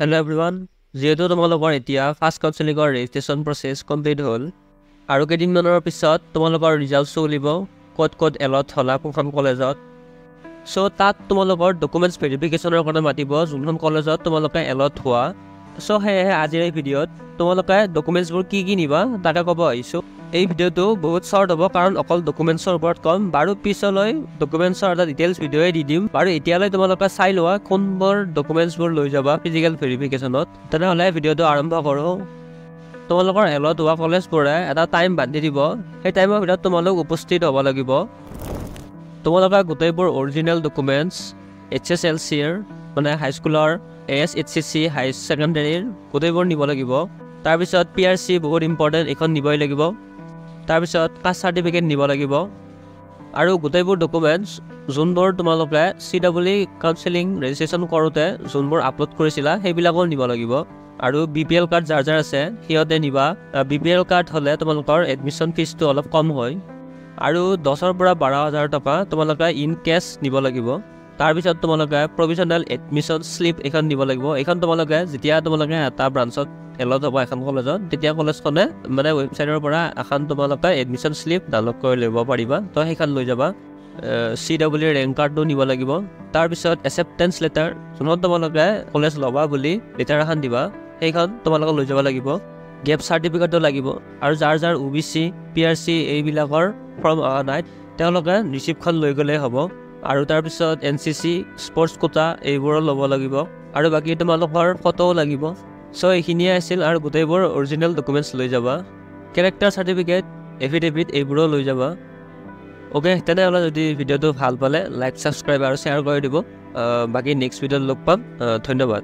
Hello everyone. যেহেতু তোমালোকৰ এতিয়া ফাৰ্ষ্ট কাউন্সেলিঙৰ ৰেজিষ্ট্ৰেশ্যন প্ৰচেছ কমপ্লিট হ'ল আৰু কেইদিনমানৰ পিছত তোমালোকৰ ৰিজাল্টছ উলিব ক'ত এলট হ'লা কোনখন কলেজত সো তাত তোমালোকৰ ডকুমেণ্টছ ভেৰিফিকেশ্যনৰ কাৰণে মাতিব যোনখন কলেজত তোমালোকে এলট হোৱা সো সেয়েহে আজিৰ এই ভিডিঅ'ত তোমালোকে ডকুমেণ্টছবোৰ কি নিবা তাকে ক'ব আহিছোঁ এই ভিডিঅ'টো বহুত শ্বৰ্ট হ'ব কাৰণ অকল ডকুমেণ্টছৰ ওপৰত ক'ম বাৰু পিছলৈ ডকুমেণ্টছৰ এটা ডিটেইলছ ভিডিঅ'ই দি দিম বাৰু এতিয়ালৈ তোমালোকে চাই লোৱা কোনবোৰ ডকুমেণ্টছবোৰ লৈ যাবা ফিজিকেল ভেৰিফিকেশ্যনত তেনেহ'লে ভিডিঅ'টো আৰম্ভ কৰোঁ তোমালোকৰ এলট হোৱা কলেজবোৰে এটা টাইম বান্ধি দিব সেই টাইমৰ ভিতৰত তোমালোক উপস্থিত হ'ব লাগিব তোমালোকে গোটেইবোৰ অৰিজিনেল ডকুমেণ্টছ HSLCৰ মানে হাইস্কুলৰ ASHCC হাই ছেকেণ্ডেৰীৰ গোটেইবোৰ নিব লাগিব তাৰপিছত PRC বহুত ইম্পৰ্টেণ্ট এখন নিবই লাগিব তাৰপিছত কাষ্ট চাৰ্টিফিকেট নিব লাগিব আৰু গোটেইবোৰ ডকুমেণ্টছ যোনবোৰ তোমালোকে CWE কাউন্সেলিং ৰেজিষ্ট্ৰেশ্যন কৰোঁতে যোনবোৰ আপলোড কৰিছিলা সেইবিলাকো নিব লাগিব আৰু BPL কাৰ্ড যাৰ আছে সিহঁতে নিবা BPL কাৰ্ড হ'লে তোমালোকৰ এডমিশ্যন ফিজটো অলপ কম হয় আৰু 10,000 পৰা 12,000 টকা তোমালোকে ইন কেছ নিব লাগিব তাৰপিছত তোমালোকে প্ৰভিজনেল এডমিশ্যন স্লিপ এখন নিব লাগিব এখন তোমালোকে যেতিয়া তোমালোকে এটা ব্ৰাঞ্চত এলট হ'ব এখন কলেজত তেতিয়া কলেজখনে মানে ৱেবছাইটৰ পৰা এখন তোমালোকে এডমিশ্যন স্লিপ ডাউনলোড কৰি ল'ব পাৰিবা তো সেইখন লৈ যাবা CWE ৰেংক কাৰ্ডটো নিব লাগিব তাৰপিছত এক্সেপ্টেঞ্চ লেটাৰ যোনখন তোমালোকে কলেজ ল'বা বুলি লেটাৰ এখন দিবা সেইখন তোমালোকে লৈ যাব লাগিব গেপ চাৰ্টিফিকেটটো লাগিব আৰু যাৰ OBC PRC এইবিলাকৰ ফৰ্ম অহা নাই তেওঁলোকে ৰিচিপ্টখন লৈ গ'লেই হ'ব আৰু তাৰপিছত NCC স্পৰ্টছ কোটা এইবোৰো ল'ব লাগিব আৰু বাকী তোমালোকৰ ফটোও লাগিব সো এইখিনিয়ে আছিল আৰু গোটেইবোৰ অৰিজিনেল ডকুমেণ্টছ লৈ যাবা কেৰেক্টাৰ চাৰ্টিফিকেট এফিডেভিট এইবোৰো লৈ যাবা ওকে তেনেহ'লে যদি ভিডিঅ'টো ভাল পালে লাইক ছাবস্ক্ৰাইব আৰু শ্বেয়াৰ কৰি দিব বাকী নেক্সট ভিডিঅ'ত লগ পাম ধন্যবাদ